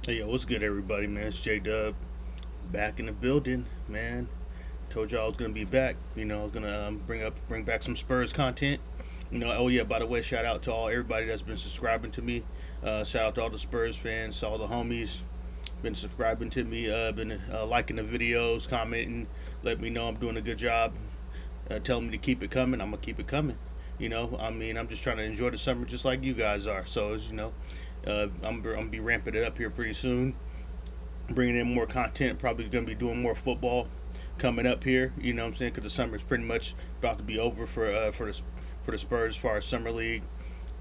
Hey, yo, what's good, everybody, man? It's J Dub back in the building, man. Told y'all I was gonna be back. I was gonna bring back some Spurs content. Oh yeah, by the way, shout out to all everybody that's been subscribing to me. Shout out to all the Spurs fans, all the homies been subscribing to me. Been liking the videos, commenting, let me know I'm doing a good job. Telling me to keep it coming. I'm gonna keep it coming. I'm just trying to enjoy the summer just like you guys are. So, I'm gonna be ramping it up here pretty soon, bringing in more content. Probably gonna be doing more football coming up here. You know what I'm saying? Because the summer's pretty much about to be over for the Spurs as far as summer league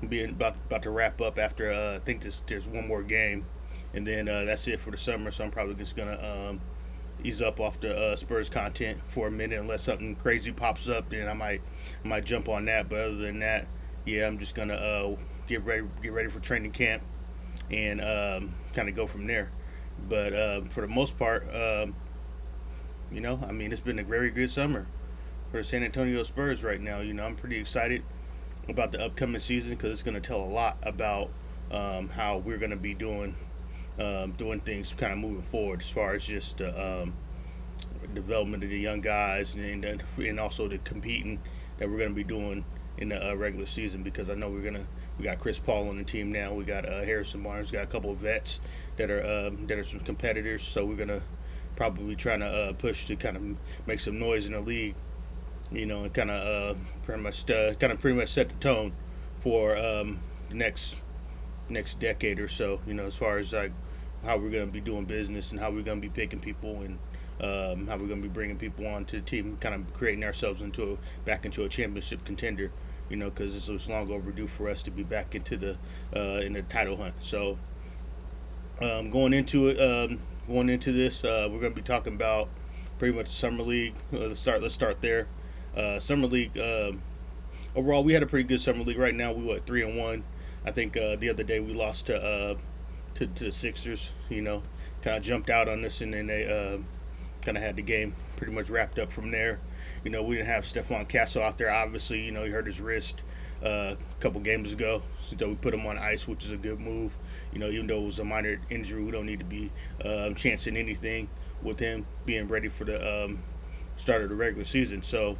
being about to wrap up after I think there's one more game, and then that's it for the summer. So I'm probably just gonna ease up off the Spurs content for a minute unless something crazy pops up. Then I might jump on that. But other than that, yeah, I'm just gonna get ready for training camp and kind of go from there. But for the most part, it's been a very good summer for the San Antonio Spurs right now. I'm pretty excited about the upcoming season because it's going to tell a lot about how we're going to be doing things kind of moving forward as far as just development of the young guys and also the competing that we're going to be doing in the regular season because I know we got Chris Paul on the team now. We got Harrison Barnes. We got a couple of vets that are some competitors. So we're gonna probably trying to push to kind of make some noise in the league. And kind of pretty much set the tone for the next decade or so. As far as like how we're gonna be doing business and how we're gonna be picking people and how we're going to be bringing people on to the team, kind of creating ourselves back into a championship contender. Because it's long overdue for us to be back into the in the title hunt. So going into it, going into this, we're going to be talking about pretty much the summer league. Let's start there. Summer league. Overall, we had a pretty good summer league. Right now, we 3-1. I think the other day we lost to the Sixers. Kind of jumped out on us, and then they kind of had the game pretty much wrapped up from there. We didn't have Stephon Castle out there. Obviously, he hurt his wrist a couple games ago, so we put him on ice, which is a good move. Even though it was a minor injury, we don't need to be chancing anything with him being ready for the start of the regular season. So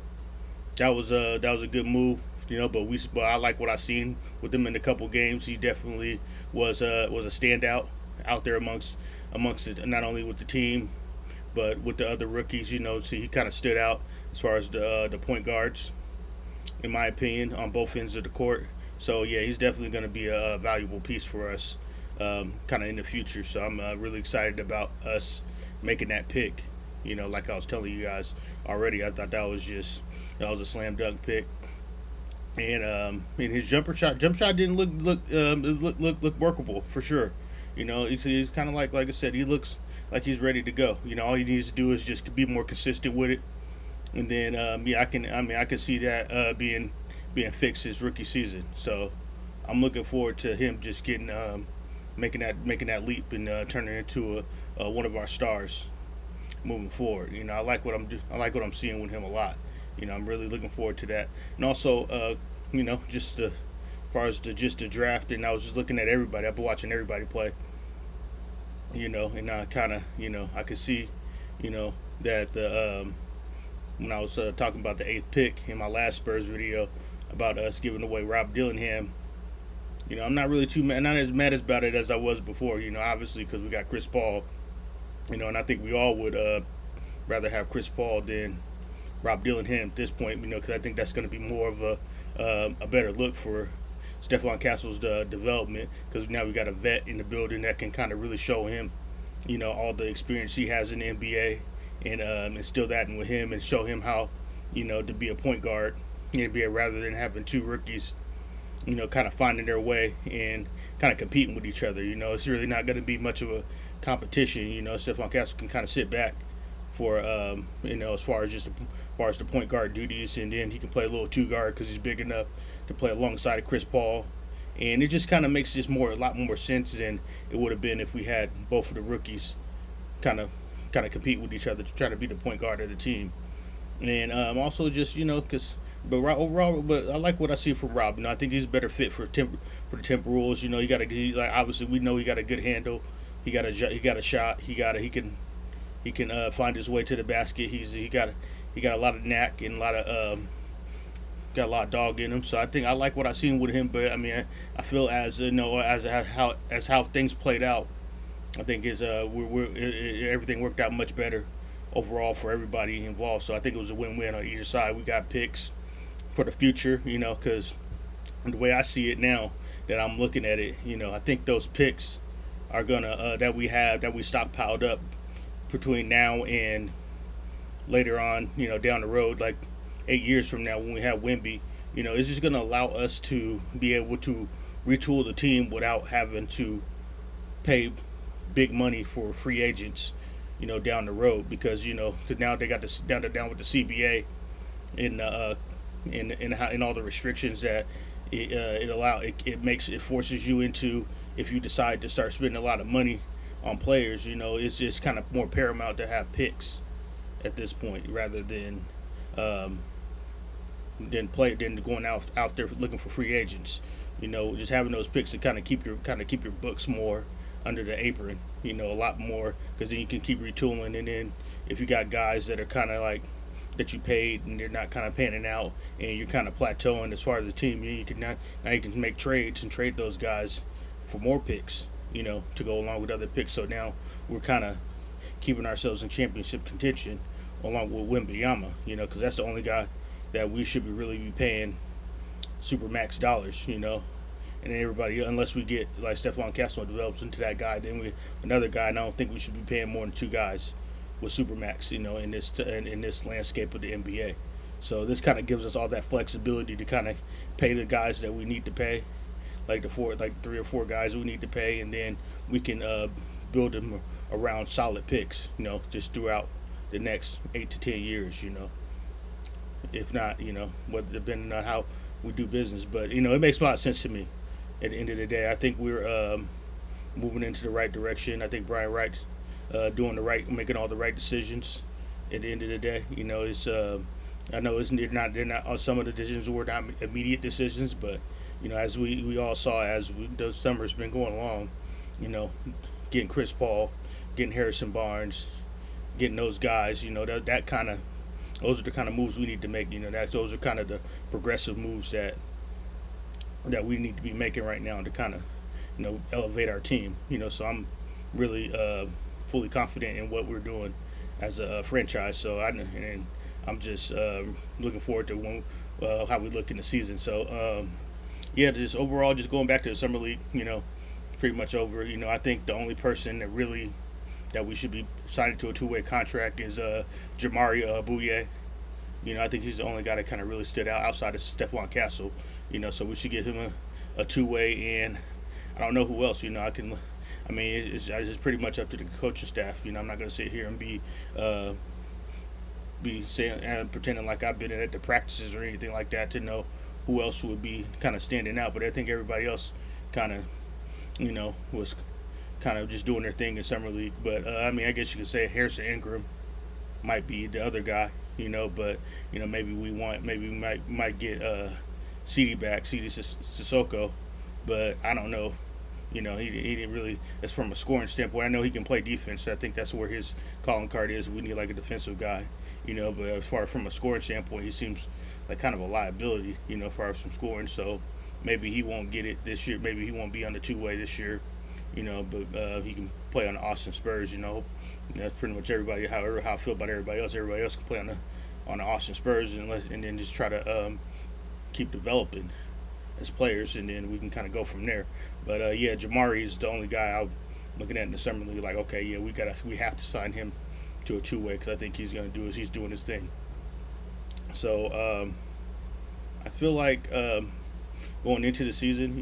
that was a good move. But I like what I seen with him in a couple games. He definitely was a standout out there amongst it, not only with the team but with the other rookies. So he kind of stood out as far as the point guards, in my opinion, on both ends of the court. So yeah, he's definitely going to be a valuable piece for us, kind of in the future. So I'm really excited about us making that pick. Like I was telling you guys already, I thought that was a slam dunk pick. And his jump shot didn't look workable for sure. He's kind of like I said, he looks like he's ready to go. All he needs to do is just be more consistent with it, and then I can see that being fixed his rookie season. So I'm looking forward to him just getting making that leap and turning into one of our stars moving forward. I like what I'm seeing with him a lot. I'm really looking forward to that, and also just as far as the draft, and I was just looking at everybody. I've been watching everybody play. And I kind of, I could see, that when I was talking about the eighth pick in my last Spurs video about us giving away Rob Dillingham, I'm not really not as mad about it as I was before. Obviously because we got Chris Paul, and I think we all would rather have Chris Paul than Rob Dillingham at this point, because I think that's going to be more of a better look for Stephon Castle's development, because now we got a vet in the building that can kind of really show him, all the experience he has in the NBA, and instill that in with him and show him how, to be a point guard in the NBA rather than having two rookies, kind of finding their way and kind of competing with each other. It's really not going to be much of a competition. Stephon Castle can kind of sit back for as far as the point guard duties, and then he can play a little two guard because he's big enough to play alongside of Chris Paul, and it just kind of makes a lot more sense than it would have been if we had both of the rookies kind of compete with each other to try to be the point guard of the team, and also just because. But overall, I like what I see from Rob. I think he's a better fit for the Timberwolves. You got obviously we know he got a good handle he got a shot. He can find his way to the basket. He got a lot of knack and a lot of got a lot of dog in him. So I think I like what I've seen with him. But I mean, I feel as as how things played out, I think is everything worked out much better overall for everybody involved. So I think it was a win-win on either side. We got picks for the future, because the way I see it now that I'm looking at it, I think those picks are gonna that we stockpiled up between now and later on, down the road, like 8 years from now when we have Wimby, it's just gonna allow us to be able to retool the team without having to pay big money for free agents, down the road because because now they got this down with the CBA in in all the restrictions that it forces you into if you decide to start spending a lot of money on players. It's just kind of more paramount to have picks at this point rather than going out there looking for free agents. Just having those picks to kind of keep your books more under the apron. A lot more because then you can keep retooling, and then if you got guys that are kind of like that you paid and they're not kind of panning out and you're kind of plateauing as far as the team, you can now you can make trades and trade those guys for more picks, to go along with other picks. So now we're kind of keeping ourselves in championship contention along with Wembanyama, because that's the only guy that we should really be paying super max dollars, and then everybody, unless we get like Stephon Castle develops into that guy, then another guy. And I don't think we should be paying more than two guys with supermax, in this landscape of the NBA. So this kind of gives us all that flexibility to kind of pay the guys that we need to pay, like three or four guys we need to pay, and then we can build them around solid picks, just throughout the next 8 to 10 years, if not, depending on how we do business. But it makes a lot of sense to me. At the end of the day, I think we're moving into the right direction. I think Brian Wright's making all the right decisions. At the end of the day, it's I know they're not some of the decisions were not immediate decisions, but as we all saw the summer's been going along, getting Chris Paul, getting Harrison Barnes, getting those guys, that kind of those are the kind of moves we need to make. Those are kind of the progressive moves that we need to be making right now to kind of elevate our team. So I'm really fully confident in what we're doing as a franchise. So I'm just looking forward to how we look in the season. So just overall, just going back to the summer league, pretty much over. I think the only person that we should be signing to a two-way contract is Jamari Bouye. I think he's the only guy that kind of really stood out outside of Stephon Castle. So we should get him a two-way, and I don't know who else. It's pretty much up to the coaching staff. I'm not going to sit here and be saying and pretending like I've been at the practices or anything like that to know who else would be kind of standing out. But I think everybody else kind of, was kind of just doing their thing in summer league. But I guess you could say Harrison Ingram might be the other guy. But maybe we might get CD Sissoko, but I don't know. He didn't really. That's from a scoring standpoint. I know he can play defense. So I think that's where his calling card is. We need like a defensive guy, But as far from a scoring standpoint, he seems like kind of a liability, as far as from scoring. So maybe he won't get it this year. Maybe he won't be on the two-way this year, But he can play on the Austin Spurs. That's pretty much everybody. How I feel about everybody else. Everybody else can play on the Austin Spurs and then just try to keep developing as players, and then we can kind of go from there. But Jamari is the only guy I'm looking at in the summer league. Like, okay, we have to sign him to a two-way because I think he's doing his thing. So I feel like going into the season,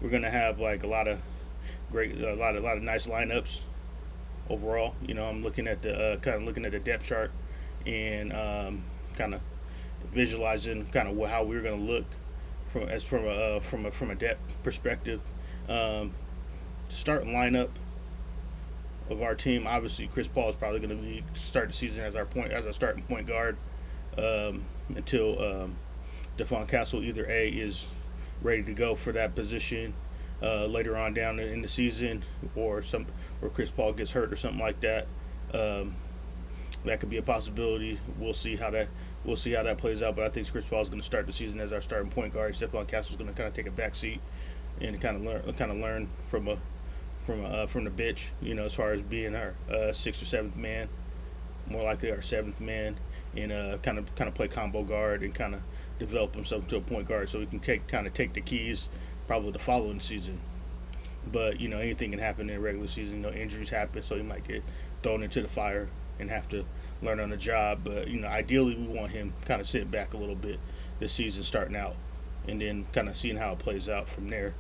we're gonna have like a lot of nice lineups overall. I'm looking at the looking at the depth chart and kind of visualizing kind of how we're going to look from a depth perspective. Starting lineup of our team, obviously Chris Paul is probably going to start the season as our starting point guard until Stephon Castle either A is ready to go for that position, later on down in the season, or Chris Paul gets hurt or something like that. Um, that could be a possibility. We'll see how that plays out. But I think Chris Paul is going to start the season as our starting point guard. Stephon Castle is going to kind of take a back seat and kind of learn from the bench. As far as being our sixth or seventh man, more likely our seventh man, and kind of play combo guard and kind of develop himself to a point guard so he can take the keys probably the following season. But anything can happen in the regular season. Injuries happen, so he might get thrown into the fire and have to learn on the job. But ideally, we want him kind of sitting back a little bit this season, starting out, and then kind of seeing how it plays out from there.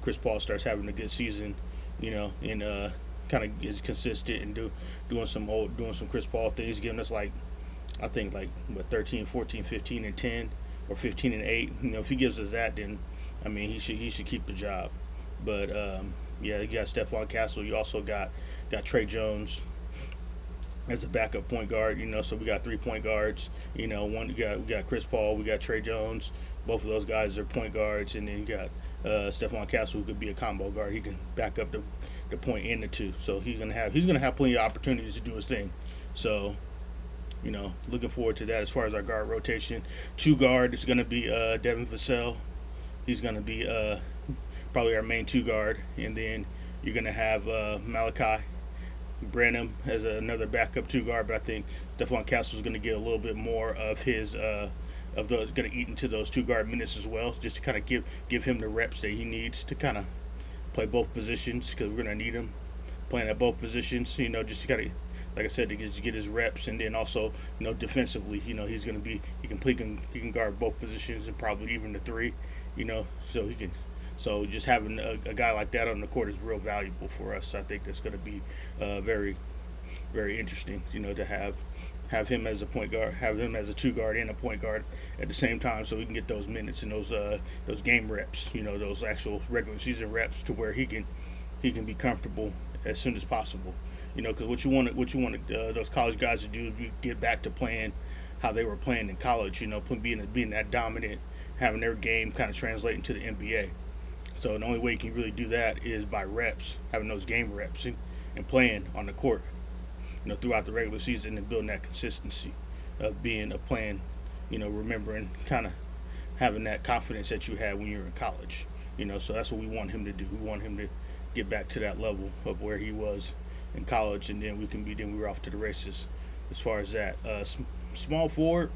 Chris Paul starts having a good season, and kind of is consistent and doing some Chris Paul things, giving us I think 13, 14, 15, and 10, or 15 and 8. If he gives us that, then I mean he should keep the job. But yeah, you got Stephon Castle. You also got Trey Jones as a backup point guard. So we got 3 point guards. We got Chris Paul. We got Trey Jones. Both of those guys are point guards, and then you got Stephon Castle, who could be a combo guard. He can back up the point and the 2. So he's gonna have plenty of opportunities to do his thing. So looking forward to that. As far as our guard rotation, 2 guard is gonna be Devin Vassell. He's gonna be probably our main 2 guard, and then you're gonna have Malachi Branham as another backup 2 guard. But I think Stephon Castle is gonna get a little bit more of his going to eat into those 2 guard minutes as well, just to kind of give him the reps that he needs to kind of play both positions, because we're going to need him playing at both positions. Just to kind of, like I said, to get his reps, and then also defensively, he's going to be he can guard both positions and probably even the 3, so he can. So just having a guy like that on the court is real valuable for us. I think that's going to be very, very interesting. To have him as a point guard, have him as a 2 guard and a point guard at the same time, so we can get those minutes and those game reps, those actual regular season reps, to where he can be comfortable as soon as possible. Because what you want those college guys to do is get back to playing how they were playing in college. Being that dominant, having their game kind of translate into the NBA. So the only way you can really do that is by reps, having those game reps and playing on the court, throughout the regular season, and building that consistency of playing, remembering, kind of having that confidence that you had when you were in college. So that's what we want him to do. We want him to get back to that level of where he was in college, and then we're off to the races as far as that. Small forward,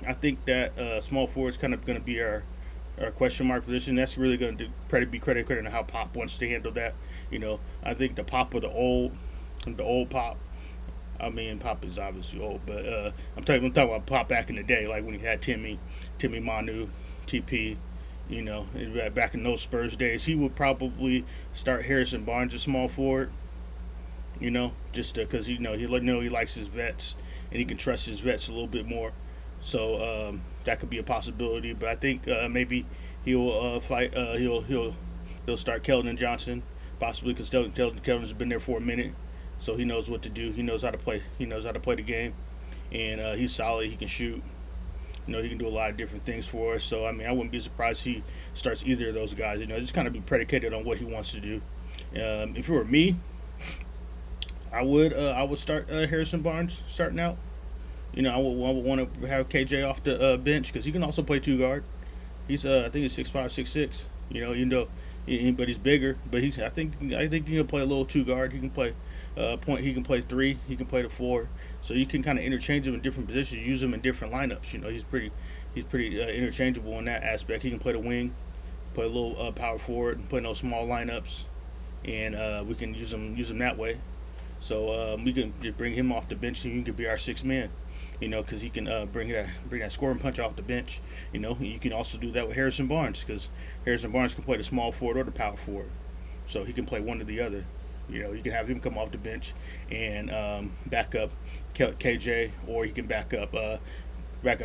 I think that small forward is kind of going to be our question mark position. That's really going to be credit on how Pop wants to handle that. I think the Pop of the old Pop. I mean, Pop is obviously old, but I'm talking about Pop back in the day, like when he had Timmy Manu, TP. Back in those Spurs days, he would probably start Harrison Barnes at small forward. Just because he likes his vets, and he can trust his vets a little bit more. So that could be a possibility. But I think maybe he'll fight. He'll start Keldon Johnson, possibly, because Keldon's been there for a minute, so he knows what to do. He knows how to play. He knows how to play the game, and he's solid. He can shoot. He can do a lot of different things for us. So I mean, I wouldn't be surprised if he starts either of those guys. Just kind of be predicated on what he wants to do. If it were me, I would start Harrison Barnes starting out. I would want to have KJ off the bench, because he can also play 2 guard. He's I think he's 6'5", 6'6". But he's bigger. But I think he can play a little 2 guard. He can play point. He can play 3. He can play the 4. So you can kind of interchange him in different positions, use him in different lineups. He's pretty interchangeable in that aspect. He can play the wing, play a little power forward, and play those small lineups, and we can use him that way. So we can just bring him off the bench, and he can be our 6th man. Because he can bring that scoring punch off the bench. You can also do that with Harrison Barnes, because Harrison Barnes can play the small forward or the power forward, so he can play one or the other. You can have him come off the bench and back up KJ, or he can back up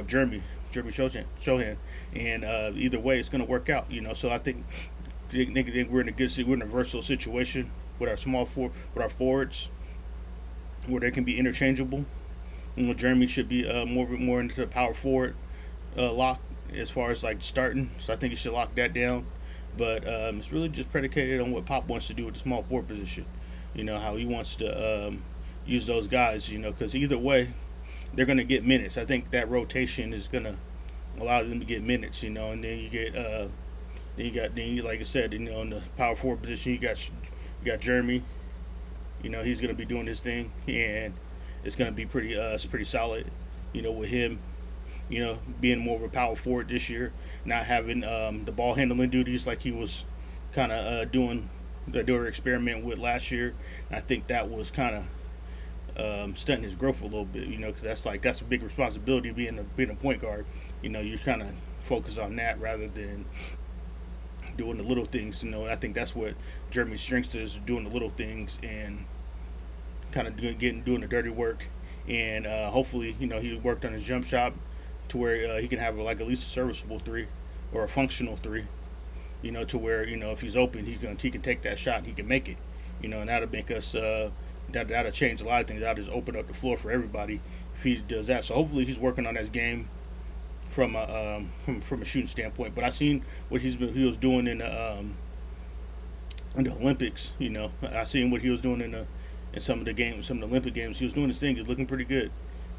Jeremy Shohan, and either way, it's going to work out. So I think we're in a versatile situation with our forwards, where they can be interchangeable. Jeremy should be more into the power forward lock as far as starting. So I think you should lock that down. But it's really just predicated on what Pop wants to do with the small forward position. How he wants to use those guys. Because either way, they're going to get minutes. I think that rotation is going to allow them to get minutes. And then you get like I said, in the power forward position, you got Jeremy. He's going to be doing his thing, and it's going to be pretty solid. With him, being more of a power forward this year, not having the ball handling duties like he was kind of doing the experiment with last year. And I think that was kind of stunting his growth a little bit. Because that's a big responsibility being a point guard. You kind of focus on that rather than doing the little things. I think that's what Jeremy's strength is, doing the little things and kind of doing the dirty work. And hopefully, he worked on his jump shot to where he can have like at least a serviceable three or a functional three. To where if he's open, he can take that shot, and he can make it. And that'll make us that'll change a lot of things. That'll just open up the floor for everybody if he does that. So hopefully, he's working on his game from a shooting standpoint. But I seen what he was doing in the Olympics. I seen what he was doing in some of the games, some of the Olympic games. He was doing his thing. He was looking pretty good.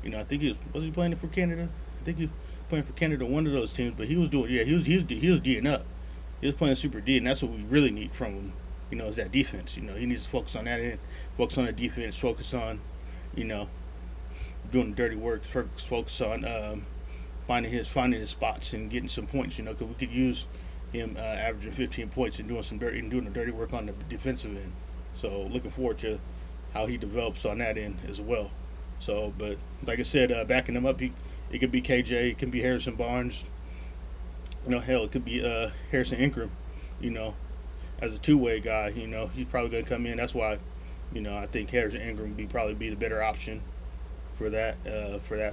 I think was he playing for Canada? I think he was playing for Canada, one of those teams. But he was doing, he was D'ing up. He was playing super D, and that's what we really need from him. Is that defense. He needs to focus on that end, focus on the defense, focus on, doing the dirty work, focus on finding his spots and getting some points. Because we could use him averaging 15 points and doing the dirty work on the defensive end. So looking forward to how he develops on that end as well. So, but like I said, backing him up, it could be KJ, it could be Harrison Barnes. Hell, it could be Harrison Ingram. As a two-way guy, he's probably going to come in. That's why, I think Harrison Ingram would probably be the better option for that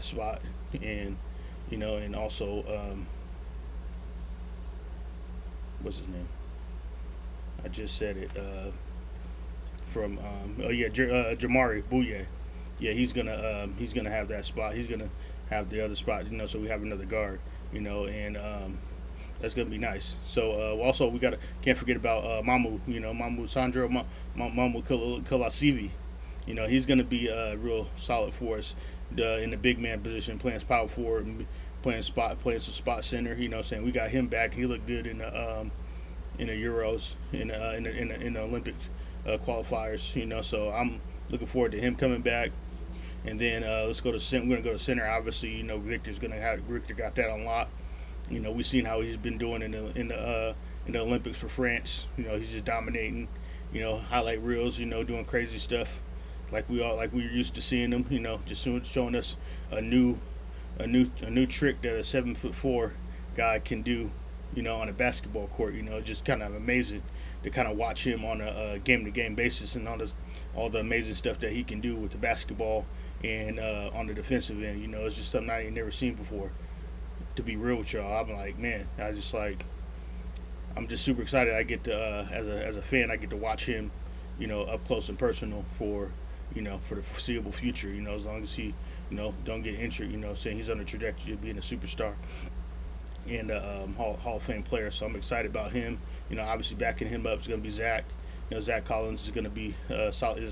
spot. And and also what's his name? I just said it. From Jamari Bouye. Yeah, he's gonna have that spot. He's gonna have the other spot. So we have another guard. And that's gonna be nice. So also we can't forget about Mamu. Mamu Sandro Mamu Kalasivi. He's gonna be real solid for us in the big man position, playing power forward and playing some spot center. Saying we got him back. He looked good in the Euros, in the Olympics qualifiers. So I'm looking forward to him coming back. And then let's go to center. We're gonna go to center. Obviously, Victor got that on lock. We've seen how he's been doing in the Olympics for France. He's just dominating. Highlight reels. Doing crazy stuff like we're used to seeing him. Just showing us a new trick that a 7'4" guy can do. On a basketball court. Just kind of amazing to kind of watch him on a game-to-game basis and all the amazing stuff that he can do with the basketball and on the defensive end. It's just something I ain't never seen before. To be real with y'all, I'm like, man, I'm just super excited. I get to as a fan, I get to watch him, up close and personal for the foreseeable future. As long as he, don't get injured. Saying he's on the trajectory of being a superstar and Hall of Fame player. So I'm excited about him. Obviously backing him up is going to be Zach. Zach Collins is going to be a solid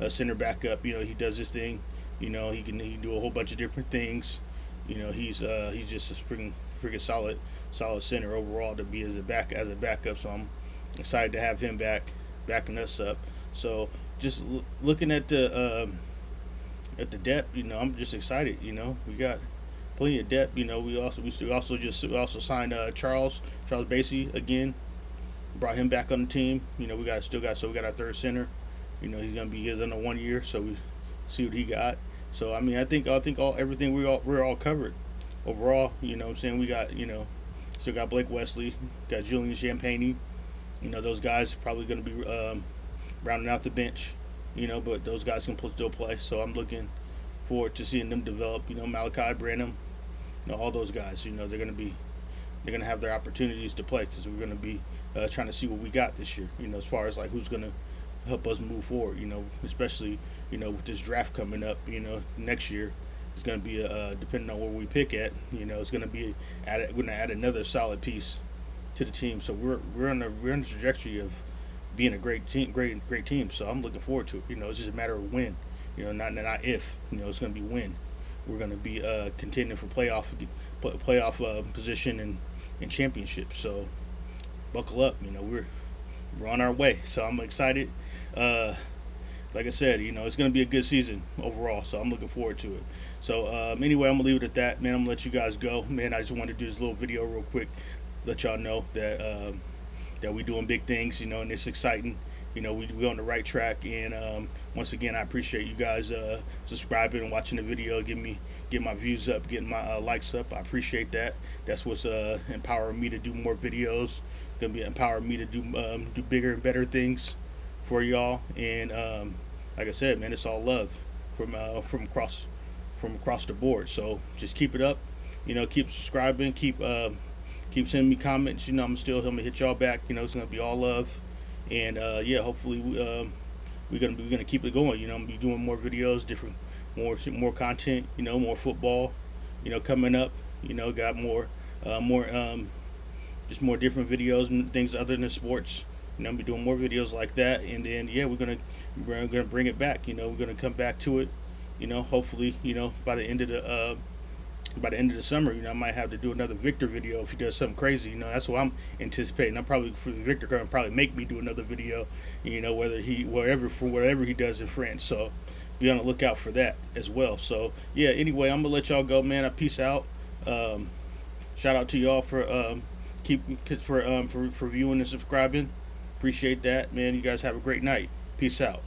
center backup. He does his thing. He can do a whole bunch of different things. He's just a freaking solid center overall to be as a backup. So I'm excited to have him backing us up. So just looking at the depth, I'm just excited. We got plenty of depth. We also signed Charles Basie again. Brought him back on the team. We got our third center. He's gonna be under 1 year, so we see what he got. So I think everything we're all covered overall. What I'm saying, we got still got Blake Wesley, got Julian Champagny. Those guys probably gonna be rounding out the bench. But those guys can still play. So I'm looking forward to seeing them develop. Malachi Branham, all those guys. They're gonna have their opportunities to play because we're gonna be trying to see what we got this year. As far as like who's gonna help us move forward. Especially with this draft coming up. Next year it's gonna be depending on where we pick at. It's gonna be we're gonna add another solid piece to the team. So we're on the trajectory of being a great team. So I'm looking forward to it. It's just a matter of when. Not if. It's going to be when. We're going to be contending for playoff position and championship. So buckle up. We're on our way. So I'm excited. Like I said, it's going to be a good season overall. So I'm looking forward to it. So anyway, I'm gonna leave it at that, man. I'm gonna let you guys go, man. I just wanted to do this little video real quick, let y'all know that we doing big things, and it's exciting. We on the right track, and once again, I appreciate you guys subscribing and watching the video, get my views up, getting my likes up. I appreciate that. That's what's empowering me to do more videos. Gonna be empowering me to do bigger and better things for y'all. And like I said, man, it's all love from across the board. So just keep it up. Keep subscribing. Keep sending me comments. I'm gonna hit y'all back. It's gonna be all love. And yeah, hopefully we're gonna keep it going. I'm gonna be doing more videos, more content. More football. Coming up. Got just more different videos and things other than sports. I'm gonna be doing more videos like that, and then yeah, we're gonna bring it back. We're gonna come back to it. Hopefully, by the end of the summer, I might have to do another Victor video if he does something crazy. That's what I'm anticipating. I'm probably for Victor gonna probably make me do another video. Whatever he does in France. So be on the lookout for that as well. So yeah. Anyway, I'm gonna let y'all go, man. Peace out. Shout out to y'all for viewing and subscribing. Appreciate that, man. You guys have a great night. Peace out.